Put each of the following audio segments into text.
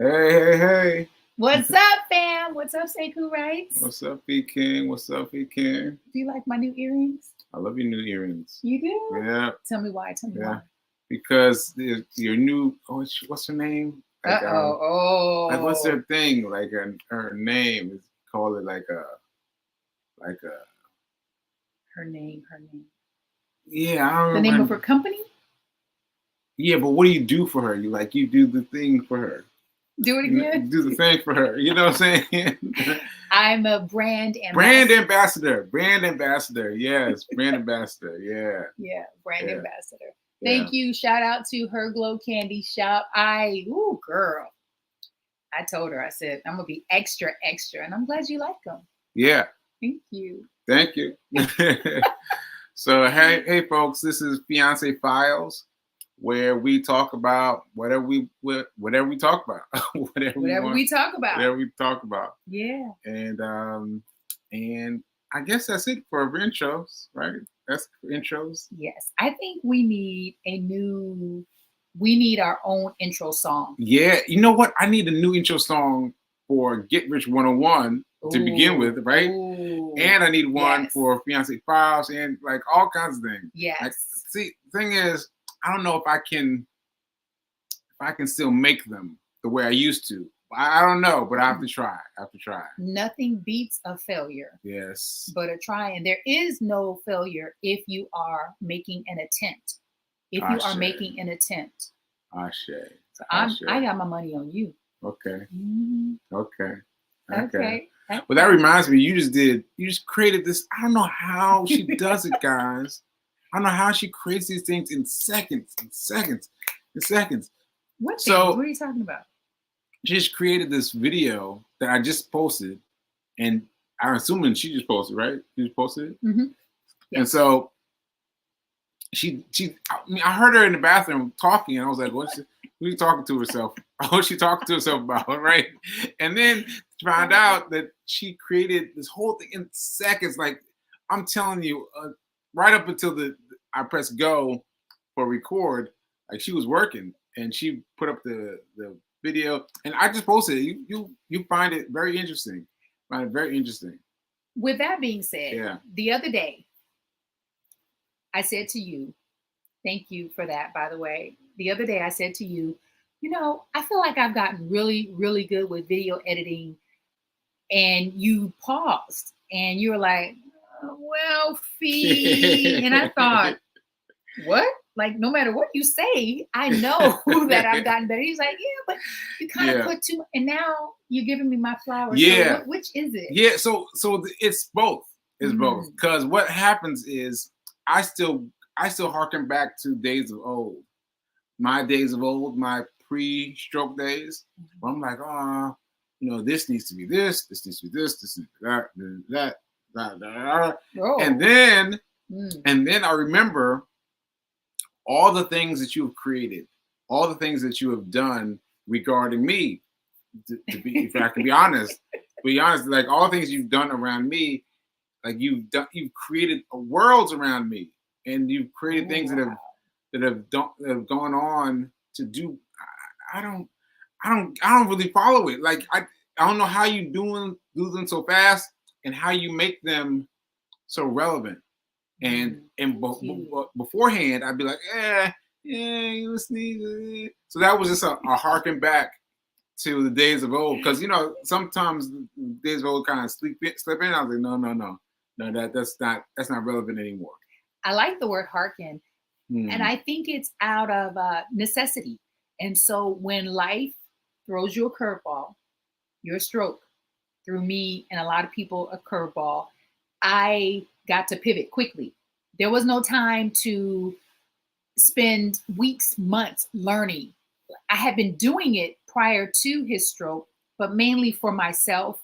Hey. What's up, fam? What's up, Sekou Rights? What's up, B King? What's up, B King? Do you like my new earrings? I love your new earrings. You do? Yeah. Tell me why. Tell me why. Because your new, what's her name? Like, like what's her thing? Like her name is call it like a. Her name. Yeah, I don't remember. The name of her company? Yeah, but what do you do for her? You do the thing for her. Do it again. Do the thing for her. You know what I'm saying? I'm a brand ambassador. Brand ambassador. Yes, brand ambassador. Yeah. Yeah, brand ambassador. Thank you. Shout out to Her Glow Candy Shop. Girl. I told her, I said, I'm going to be extra, and I'm glad you like them. Yeah. Thank you. Thank you. So, hey, folks, this is Fiance Files, where we talk about whatever we talk about. whatever we talk about. Yeah. And I guess that's it for intros, right? That's intros. Yes. I think we need our own intro song. Yeah. You know what? I need a new intro song for Get Rich 101 to begin with, right? Ooh. And I need one for Fiance Files and like all kinds of things. Yes. Like, see, the thing is, I don't know if I can still make them the way I used to. I don't know, but I have to try. Nothing beats a failure. Yes. But a try. And there is no failure if you are making an attempt. So I got my money on you. Okay. Mm-hmm. Okay. Well, that reminds me, you just created this. I don't know how she does it, guys. I don't know how she creates these things in seconds. What are you talking about? She just created this video that I just posted, and I'm assuming she just posted, right? You just posted it? Mm-hmm. Yes. And so I heard her in the bathroom talking, and I was like, who are you talking to herself? What's she talking to herself about, right? And then found out that she created this whole thing in seconds. Like, I'm telling you, right up until I pressed go for record, like she was working, and she put up the video, and I just posted it. You find it very interesting. With that being said, the other day, I said to you, thank you for that, by the way. The other day I said to you, I feel like I've gotten really, really good with video editing. And you paused and you were like, well, Fee. And I thought, what? Like, no matter what you say, I know that I've gotten better. He's like, yeah, but you kind of put too much. And now you're giving me my flowers. Yeah. So which is it? Yeah. So it's both. It's both. Because what happens is I still harken back to days of old. My days of old, my pre-stroke days. Where I'm like, this needs to be this needs to be this needs to be that. Oh. And then I remember all the things that you have created, all the things that you have done regarding me. If I can be honest, like all the things you've done around me, like you've created worlds around me, and you've created things that have gone on to do. I don't really follow it. Like I don't know how you do them so fast and how you make them so relevant. And beforehand, I'd be like, you listening. So that was just a harken back to the days of old, because sometimes the days of old kind of slip in. I was like, no, that's not relevant anymore. I like the word harken, and I think it's out of necessity. And so when life throws you a curveball, your stroke threw me and a lot of people a curveball, I got to pivot quickly. There was no time to spend weeks, months learning. I had been doing it prior to his stroke, but mainly for myself.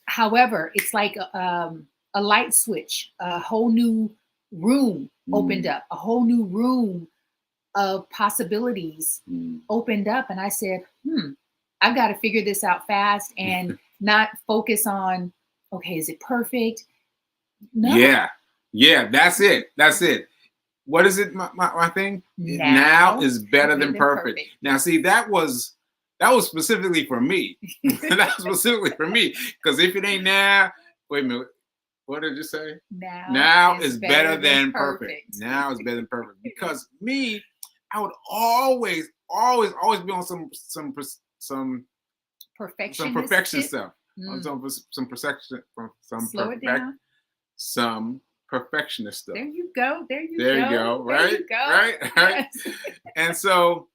However, it's like a light switch, a whole new room opened up, a whole new room of possibilities opened up. And I said, I've got to figure this out fast and not focus on, okay, is it perfect? No. Yeah, that's it. What is it, my thing? Now is better than perfect. Now, see, that was That was specifically for me. That was specifically for me. Because if it ain't now, wait a minute. What did you say? Now is better than perfect. Now is better than perfect. Because me, I would always be on some perfection stuff. On some perfection, some perfectionist stuff. There you go. There you go. Right. Right. Yes. And so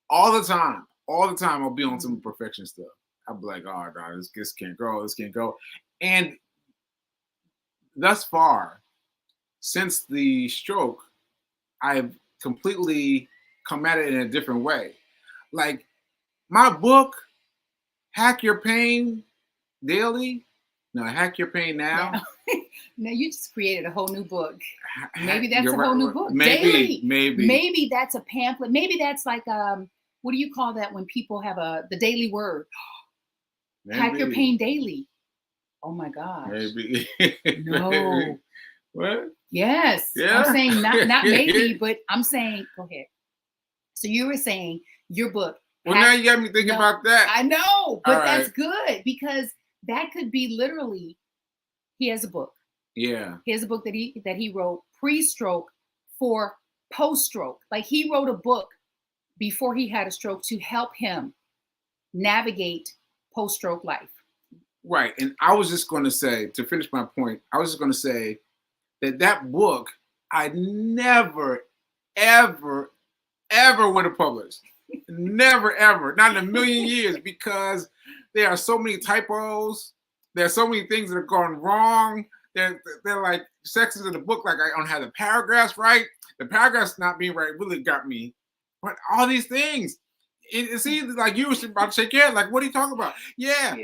all the time I'll be on some perfection stuff. I'll be like, oh God, this can't go. This can't go. And thus far, since the stroke, I've completely come at it in a different way. Like my book, Hack Your Pain Daily. No, Hack Your Pain Now. No, you just created a whole new book. Maybe that's a whole new book. Maybe. Maybe that's a pamphlet. Maybe that's like what do you call that when people have the daily word? Hack Your Pain Daily. Oh my gosh. Maybe. No. Maybe. What? Yes. Yeah. I'm saying not maybe, but I'm saying go ahead. So you were saying your book. Well, now you got me thinking about that. I know, but that's good because that could be literally. He has a book. Yeah. He has a book that he wrote pre-stroke for post-stroke. Like he wrote a book before he had a stroke to help him navigate post-stroke life. Right. And I was just going to say, to finish my point, I was just going to say that book I never, ever, ever would have published. Never, ever. Not in a million years, because there are so many typos. There are so many things that are going wrong. They're like sections of the book, like I don't have the paragraphs right. The paragraphs not being right really got me. But all these things, it seems like you were about to shake your head. Like, what are you talking about? Yeah.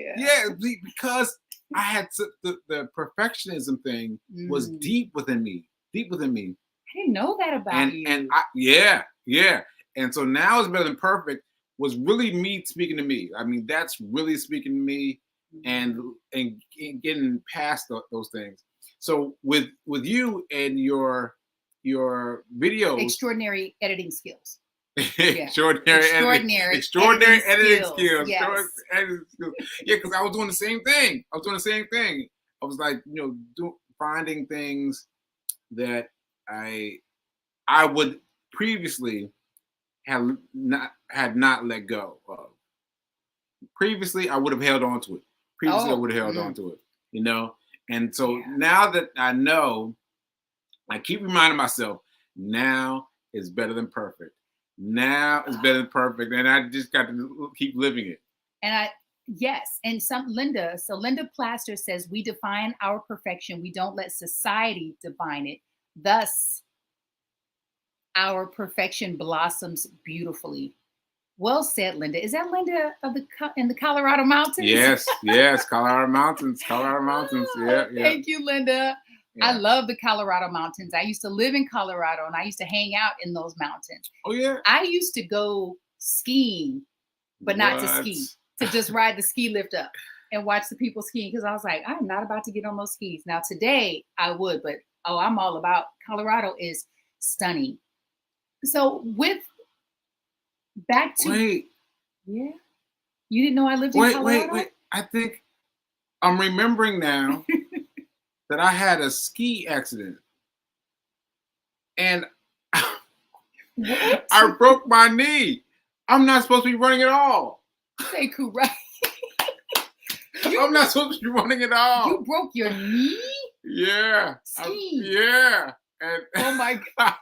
Because I had the perfectionism thing was deep within me. I didn't know that about you. And yeah. And so now is better than perfect was really me speaking to me. I mean, that's really speaking to me and getting past those things. So with you and your videos, extraordinary editing skills. Extraordinary editing skills. Yes. Yeah, because I was doing the same thing. I was like, finding things that I would previously had not let go of. Previously, I would have held on to it. And so now that I know, I keep reminding myself, now is better than perfect. Now is better than perfect, and I just got to keep living it. And Linda Plaster says, we define our perfection. We don't let society define it. Thus, our perfection blossoms beautifully. Well said, Linda. Is that Linda in the Colorado mountains? Yes, Colorado mountains. Yeah. Thank you, Linda. Yeah. I love the Colorado mountains. I used to live in Colorado, and I used to hang out in those mountains. Oh yeah. I used to go skiing, but not to ski, to just ride the ski lift up and watch the people skiing, because I was like, I'm not about to get on those skis. Now today I would, but I'm all about Colorado is stunning. So you didn't know I lived in Colorado? Wait. I think I'm remembering now that I had a ski accident, and I broke my knee. I'm not supposed to be running at all. Say correct. I'm not supposed to be running at all. You broke your knee? Yeah. Ski. Yeah. Oh my God.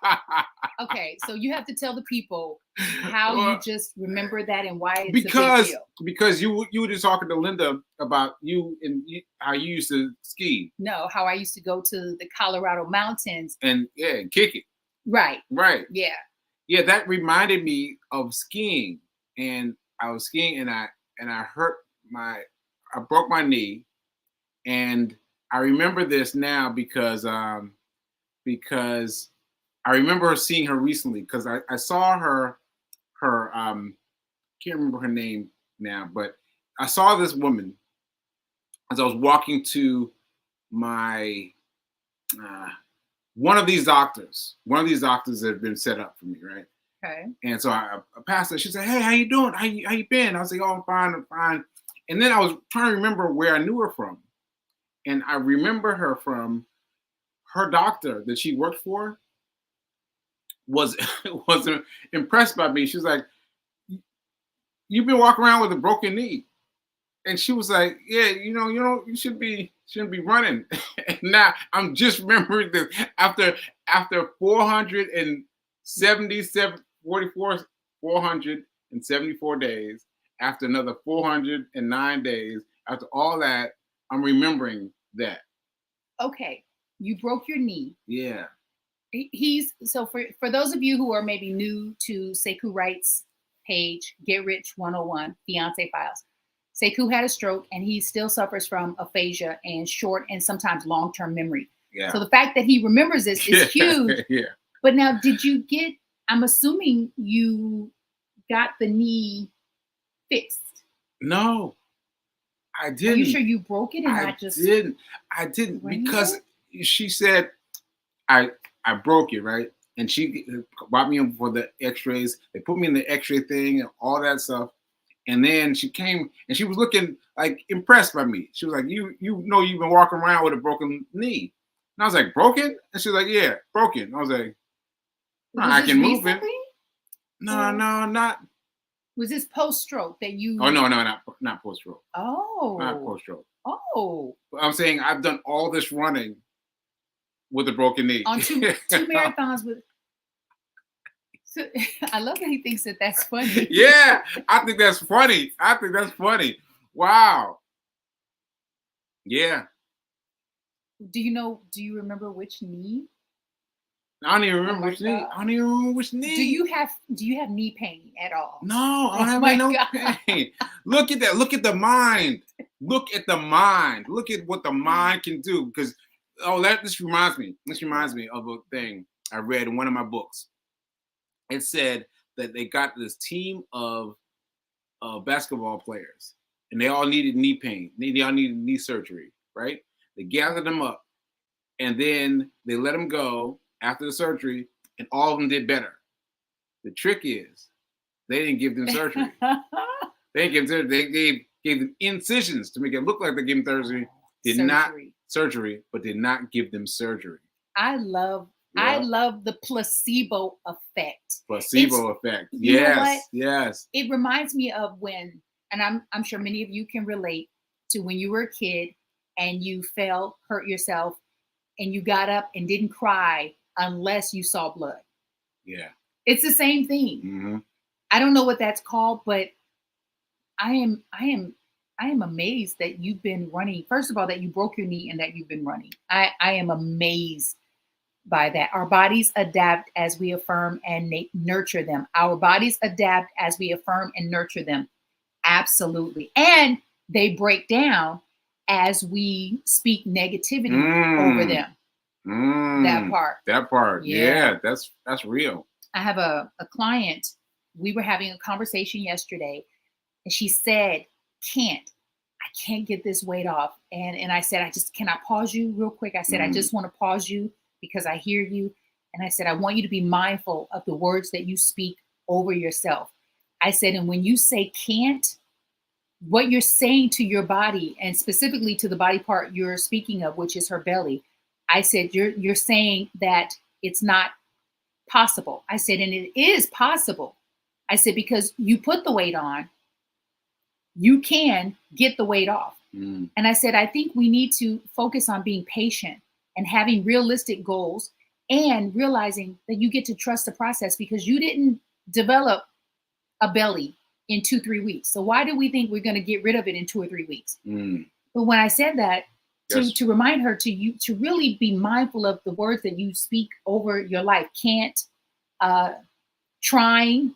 Okay, so you have to tell the people how you just remember that and why it's a big deal. Because you were just talking to Linda about how you used to ski. No, how I used to go to the Colorado mountains and kick it. Right. Yeah. Yeah, that reminded me of skiing, and I was skiing and I broke my knee, and I remember this now because I remember seeing her recently, because I saw her can't remember her name now, but I saw this woman as I was walking to my one of these doctors that had been set up for me, right? Okay. And so I passed her. She said, "Hey, how you doing? How you been?" I was like, "Oh, I'm fine, I'm fine." And then I was trying to remember where I knew her from, and I remember her from her doctor that she worked for was was impressed by me. She was like, "You've been walking around with a broken knee," and she was like, "Yeah, you shouldn't be running." And now I'm just remembering this after 477 44 474 days, after another 409 days, after all that, I'm remembering that. Okay. You broke your knee. Yeah. He's so for those of you who are maybe new to Sekou Wright's page, Get Rich 101, Fiance Files. Sekou had a stroke and he still suffers from aphasia and short and sometimes long-term memory. Yeah. So the fact that he remembers this is huge. Yeah. But now, I'm assuming you got the knee fixed. No, I didn't. Are you sure you broke it and not just I didn't because she said I broke it, right? And she brought me in for the x-rays. They put me in the x-ray thing and all that stuff. And then she came and she was looking like impressed by me. She was like, you've been walking around with a broken knee. And I was like, broken? And she was like, yeah, broken. I was like, I can move it. No, not. Was this post-stroke that you? Oh, no, not post-stroke. Oh. Not post-stroke. Oh. But I'm saying I've done all this running with a broken knee. On two marathons with. So, I love that he thinks that that's funny. Yeah, I think that's funny. Wow. Yeah. Do you remember which knee? I don't even remember which knee. Do you have knee pain at all? No, I don't have no pain. Look at that. Look at the mind. Look at what the mind can do. Because this reminds me of a thing I read in one of my books. It said that they got this team of basketball players, and they all needed knee pain. They all needed knee surgery, right? They gathered them up, and then they let them go after the surgery, and all of them did better. The trick is they didn't give them surgery. They gave them incisions to make it look like they gave them surgery. But did not give them surgery. I love the placebo effect. Effect. Yes. It reminds me of when, and I'm sure many of you can relate to when you were a kid and you hurt yourself, and you got up and didn't cry unless you saw blood. Yeah. It's the same thing. Mm-hmm. I don't know what that's called, but I am amazed that you've been running. First of all, that you broke your knee and that you've been running. I am amazed by that. Our bodies adapt as we affirm and nurture them. Our bodies adapt as we affirm and nurture them. Absolutely. And they break down as we speak negativity over them. That part. Yeah, that's real. I have a client. We were having a conversation yesterday, and she said, I can't get this weight off. And I said, can I pause you real quick? I said, I just want to pause you because I hear you. And I said, I want you to be mindful of the words that you speak over yourself. I said, and when you say can't, what you're saying to your body, and specifically to the body part you're speaking of, which is her belly, I said, you're saying that it's not possible. I said, and it is possible. I said, because you put the weight on, you can get the weight off. And I said, I think we need to focus on being patient and having realistic goals and realizing that you get to trust the process, because you didn't develop a belly in 2-3 weeks. So why do we think we're going to get rid of it in 2 or 3 weeks? But when I said that, to remind her to really be mindful of the words that you speak over your life. Can't, trying,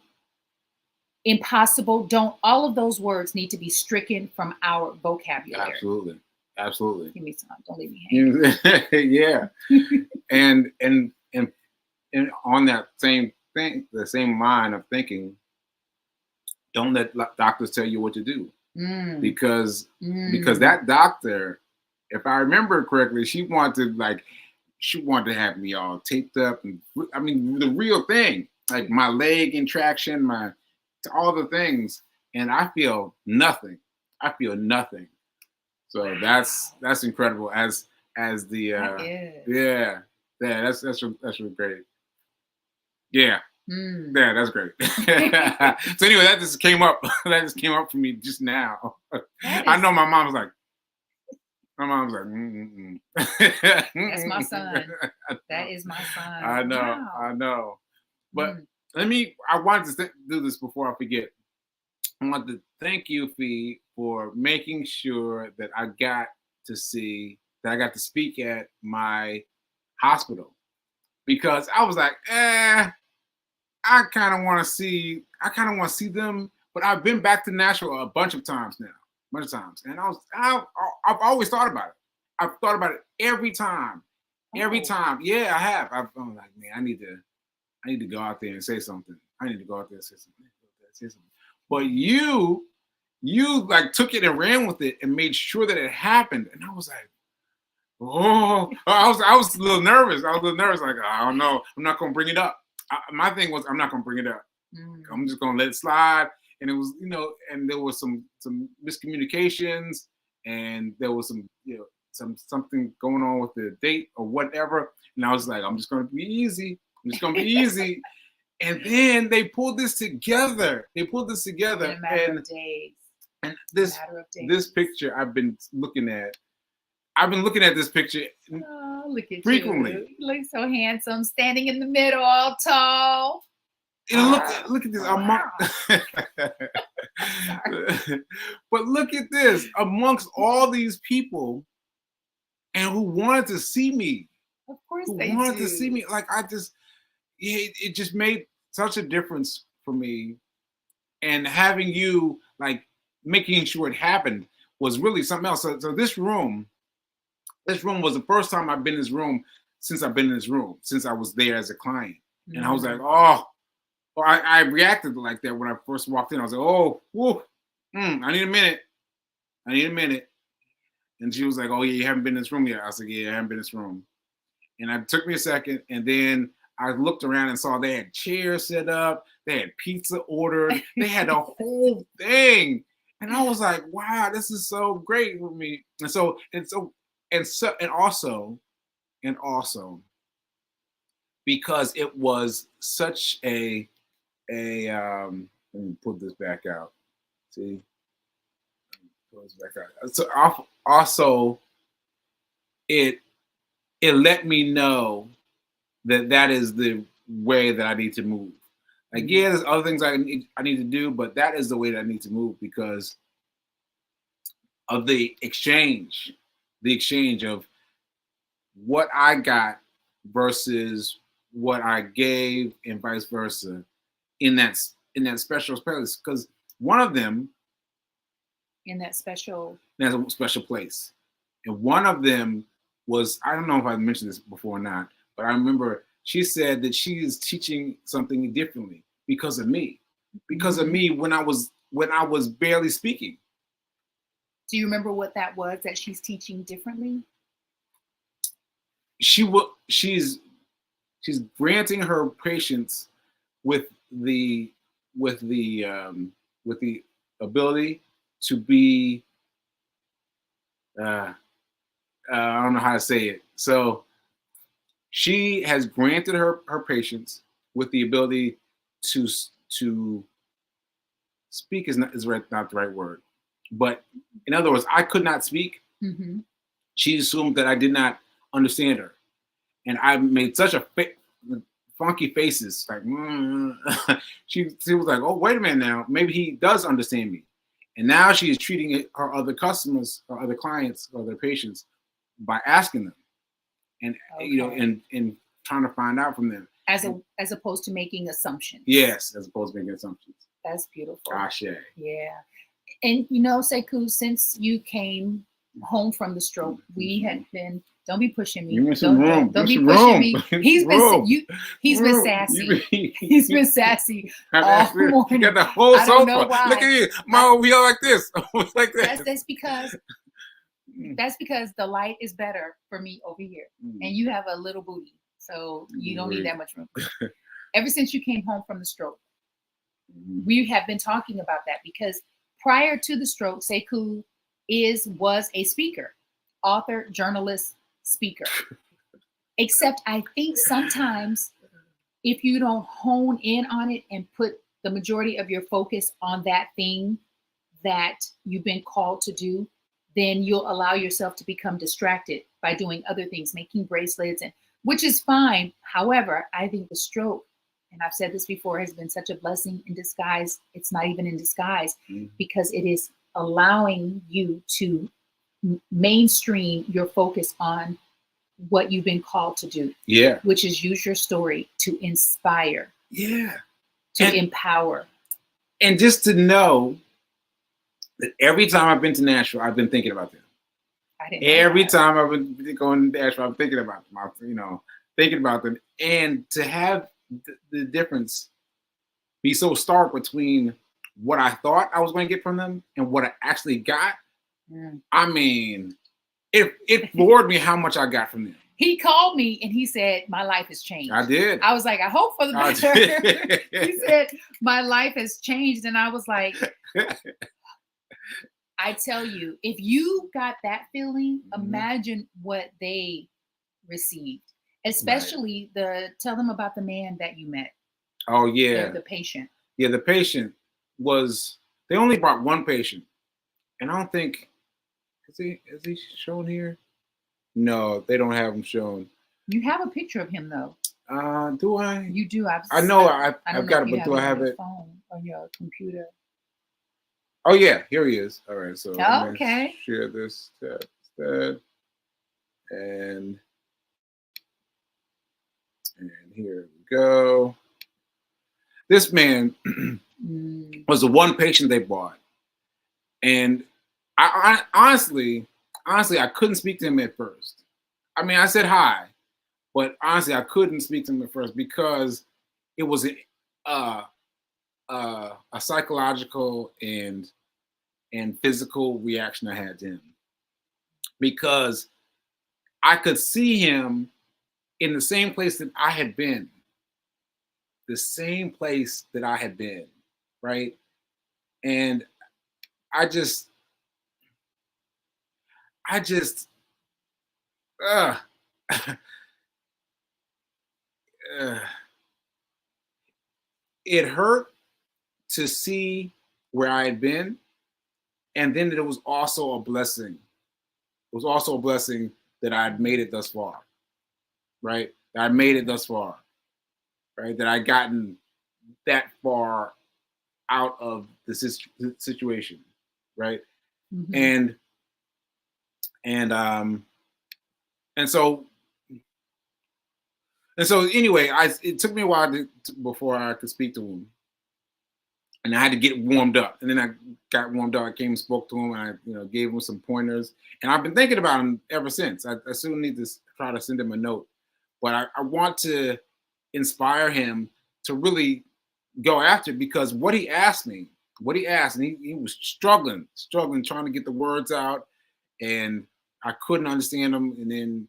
impossible, don't, all of those words need to be stricken from our vocabulary. Absolutely. Give me some. Don't leave me hanging. Yeah. and on that same thing, the same line of thinking, don't let doctors tell you what to do. Because that doctor, if I remember correctly, she wanted to have me all taped up, and I mean the real thing. like my leg in traction, all the things, and I feel nothing. I feel nothing. So Wow. that's incredible. As the That is. yeah, that's really great. Yeah, Mm. yeah, that's great. So anyway, that just came up. That just came up for me just now. That I is. know my mom's like, mm-mm. That's my son. That is my son. I know, Wow. I know. But Mm. I wanted to do this before I forget. I want to thank you, Fee, for making sure that I got to speak at my hospital because I was like, I kind of want to see them, but I've been back to Nashville a bunch of times now, and I've always thought about it. I've thought about it every Oh. time. Yeah, I have. I'm like, man, I need to go out there and say something. I need to go out there and say something. But you like took it and ran with it and made sure that it happened, and I was like, oh, I was a little nervous. Like, I don't know. I'm not gonna bring it up. My thing was, I'm not gonna bring it up. Mm. I'm just gonna let it slide. And it was, and there was some miscommunications, and there was some, something going on with the date or whatever. And I was like, I'm just gonna be easy. I'm just gonna be easy. And then they pulled this together. In a matter of days. And This picture I've been looking at this picture Oh, look at frequently. you. You look so handsome, standing in the middle, all tall. And look at this. Wow. But look at this amongst all these people, and who wanted to see me. Of course Who they wanted do. to see me. Like it just made such a difference for me. And having you like making sure it happened was really something else. So this room was the first time I've been in this room since I've been in this room, since I was there as a client. And I was like, oh, well, I reacted like that when I first walked in. I was like, oh, whoa, I need a minute. And she was like, oh, yeah, you haven't been in this room yet. I was like, yeah, I haven't been in this room. And it took me a second. And then I looked around and saw they had chairs set up. They had pizza ordered. They had the whole thing. And I was like, wow, this is so great for me. And also because it was such let me put this back out. See, pull this back out. So also it let me know that is the way that I need to move. Like, yeah, there's other things I need to do, but that is the way that I need to move because of the exchange of what I got versus what I gave, and vice versa, in that special place. Because one of them in that special place, and one of them was, I don't know if I mentioned this before or not, but I remember she said that she is teaching something differently because of me, when I was barely speaking. Do you remember what that was that she's teaching differently? She's granting her patients with the ability to be I don't know how to say it. So she has granted her patients with the ability to speak is not the right word, but in other words, I could not speak. Mm-hmm. She assumed that I did not understand her, and I made such a funky faces, like she was like, oh, wait a minute now, maybe he does understand me. And now she is treating her other customers, her other clients, or other patients by asking them, and and trying to find out from them, as opposed to making assumptions. Yes, as opposed to making assumptions. That's beautiful. Ashe. Yeah, and Sekou, since you came home from the stroke, we had been. Don't be pushing me. Don't be pushing me. He's been sassy. He's been sassy all morning. Got the whole sofa. Don't know why. Look at you, Mom. We all like this. Like that. That's because the light is better for me over here, and you have a little booty, so you don't need that much room. ever since you came home from the stroke. We have been talking about that because prior to the stroke, Sekou was a speaker, author, journalist, speaker. Except I think sometimes if you don't hone in on it and put the majority of your focus on that thing that you've been called to do, then you'll allow yourself to become distracted by doing other things, making bracelets, and which is fine. However, I think the stroke, and I've said this before, has been such a blessing in disguise. It's not even in disguise because it is allowing you to mainstream your focus on what you've been called to do. Yeah. Which is use your story to inspire. Yeah. To empower. And just to know that every time I've been to Nashville, I've been thinking about them. Every time I've been going to Nashville, I'm thinking about them. Thinking about them. And to have the difference be so stark between what I thought I was going to get from them and what I actually got. I mean, it floored me how much I got from them. He called me and he said, my life has changed. I did. I was like, I hope for the better. He said, my life has changed. And I was like, I tell you, if you got that feeling, imagine what they received. Especially tell them about the man that you met. Oh, yeah. The patient. Yeah, the patient they only brought one patient. And I don't think, is he shown here? No, they don't have him shown. You have a picture of him though. Do I? You do. I've got it, but do I have it? Phone, on your computer. Oh yeah, here he is. All right, so okay. Share this tab instead, and here we go. This man was the one patient they brought, and I honestly, I couldn't speak to him at first. I mean, I said hi, but honestly, I couldn't speak to him at first because it was a psychological and physical reaction I had to him, because I could see him in the same place that I had been. The same place that I had been, right? And I just it hurt to see where I had been, and then it was also a blessing. It was also a blessing that I had made it thus far, right? That I made it thus far, right? That I gotten that far out of the situation, right? And so anyway, it took me a while before I could speak to him, and I had to get warmed up. And then I got warmed up. I came and spoke to him, and I gave him some pointers. And I've been thinking about him ever since. I still need to try to send him a note, but I want to inspire him to really go after it, because what he asked, and he was struggling trying to get the words out, and I couldn't understand him. And then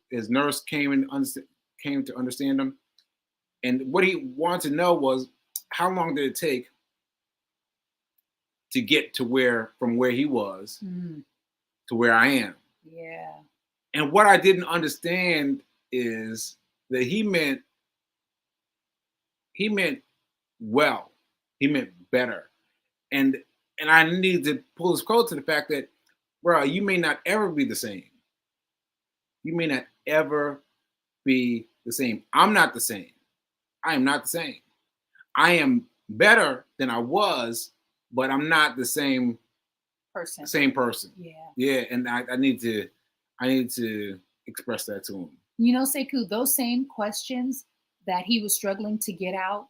his nurse came to understand him, and what he wanted to know was, how long did it take to get from where he was to where I am? Yeah. And what I didn't understand is that he meant well. He meant better. And I need to pull his quote to the fact that, bro, you may not ever be the same. You may not ever be the same. I'm not the same. I am not the same. I am better than I was, but I'm not the same person. Yeah. Yeah. And I need to express that to him. Sekou, those same questions that he was struggling to get out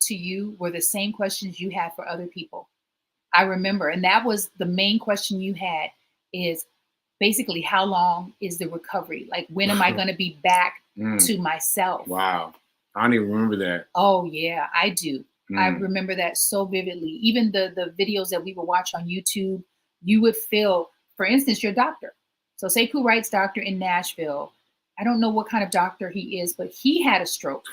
to you were the same questions you had for other people. I remember, and that was the main question you had, is basically, how long is the recovery? Like, when am I going to be back to myself? Wow. I don't even remember that. Oh yeah, I do. I remember that so vividly. Even the videos that we would watch on YouTube, you would feel, for instance, your doctor. So Sekou Wright's doctor in Nashville, I don't know what kind of doctor he is, but he had a stroke.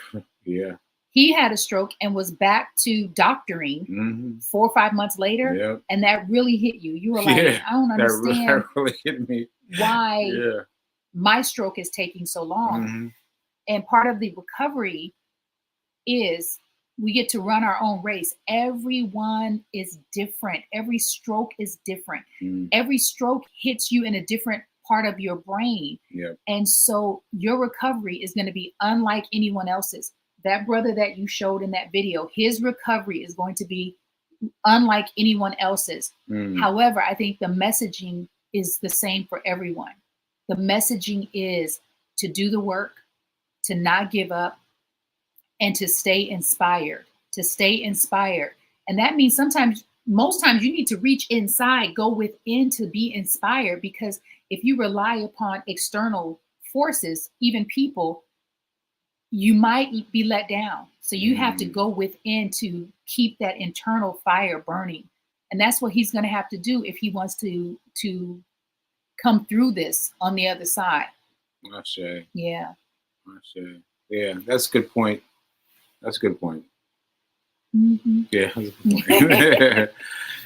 Yeah. He had a stroke and was back to doctoring 4 or 5 months later. Yep. And that really hit you. You were like, I don't understand that really hit me. why my stroke is taking so long. And part of the recovery is we get to run our own race. Everyone is different. Every stroke is different. Every stroke hits you in a different part of your brain. And so your recovery is going to be unlike anyone else's. That brother that you showed in that video, his recovery is going to be unlike anyone else's. However, I think the messaging is the same for everyone. The messaging is to do the work, to not give up, and to stay inspired, And that means most times you need to reach inside, go within to be inspired, because if you rely upon external forces, even people, you might be let down. So you have to go within to keep that internal fire burning. And that's what he's going to have to do if he wants to come through this on the other side. Yeah. Yeah, that's a good point. Yeah, that's a good point.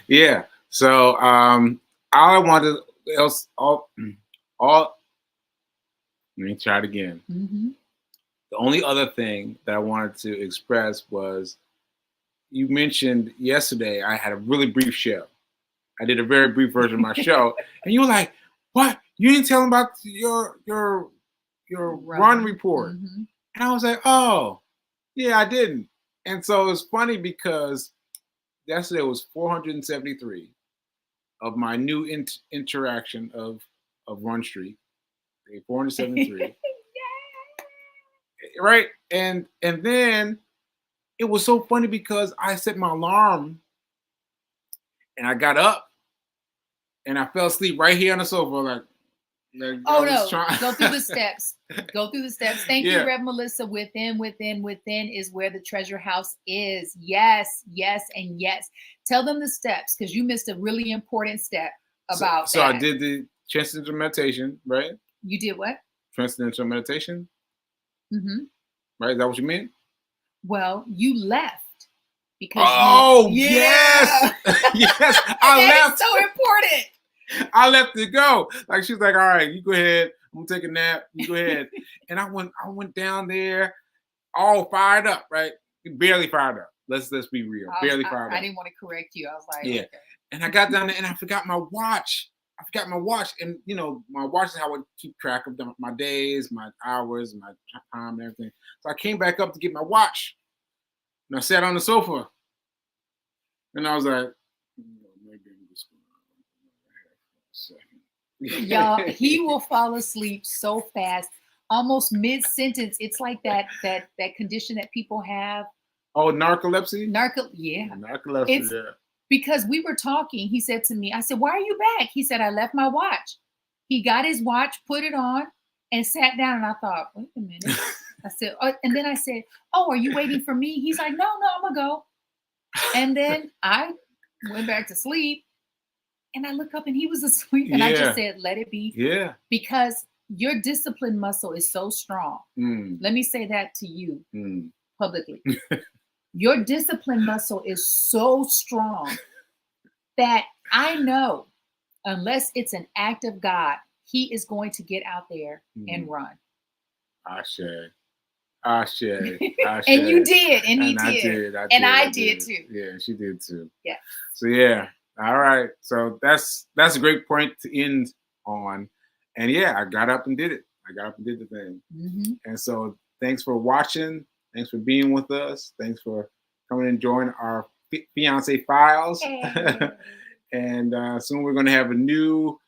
Yeah. So all I wanted else all let me try it again. The only other thing that I wanted to express was, you mentioned yesterday I had a really brief show. I did a very brief version of my show, and you were like, "What? You didn't tell them about your run report?" And I was like, "Oh, yeah, I didn't." And so it's funny because yesterday was 473 of my new interaction of Run Street. 473. Right? And then it was so funny because I set my alarm and I got up and I fell asleep right here on the sofa. Like oh no, go through the steps. Thank you, Rev Melissa. Within is where the treasure house is. Yes, and yes. Tell them the steps, because you missed a really important step about so that. I did the transcendental meditation, right? You did what? Transcendental meditation. Right? Is that what you mean? Well, you left because yes. Yes, I left. That's so important. I left it go. Like, she was like, "All right, you go ahead. I'm gonna take a nap. You go ahead." And I went down there all fired up, right? Barely fired up. Let's be real. Barely fired up. I didn't want to correct you. I was like, yeah. Okay. And I got down there and I forgot my watch. And my watch is how I keep track of my days, my hours, my time, and everything. So I came back up to get my watch, and I sat on the sofa, and I was like, maybe I'm just gonna y'all, he will fall asleep so fast, almost mid-sentence. It's like that condition that people have. Oh, narcolepsy? Narcolepsy, yeah. Because we were talking, he said to me, I said, "Why are you back?" He said, "I left my watch." He got his watch, put it on, and sat down. And I thought, wait a minute. I said, and then I said, "Oh, are you waiting for me?" He's like, no, I'm gonna go. And then I went back to sleep. And I look up and he was asleep. And I just said, let it be. Yeah. Because your discipline muscle is so strong. Let me say that to you publicly. Your discipline muscle is so strong that I know, unless it's an act of God, he is going to get out there and run. Ashe. And you did. And he did. I did too. Yeah, she did too. Yeah. So yeah. All right. So that's a great point to end on. And yeah, I got up and did it. I got up and did the thing. And so thanks for watching. Thanks for being with us. Thanks for coming and joining our Fiance Files. Hey. And soon we're going to have a new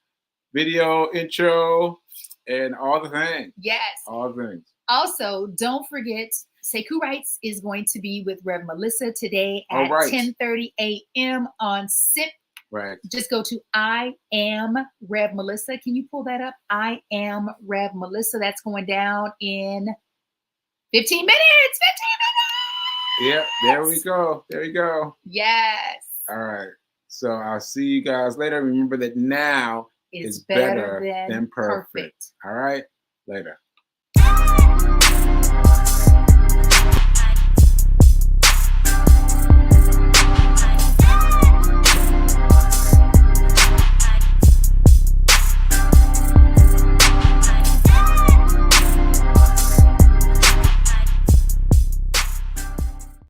video intro and all the things. Yes. All the things. Also, don't forget, Sekou Writes is going to be with Rev Melissa today at 10:30 a.m. on SIP. Right. Just go to I Am Rev Melissa. Can you pull that up? I Am Rev Melissa. That's going down in 15 minutes. 15 minutes. Yeah, there we go. There we go. Yes. All right. So I'll see you guys later. Remember that now is better than perfect. All right. Later.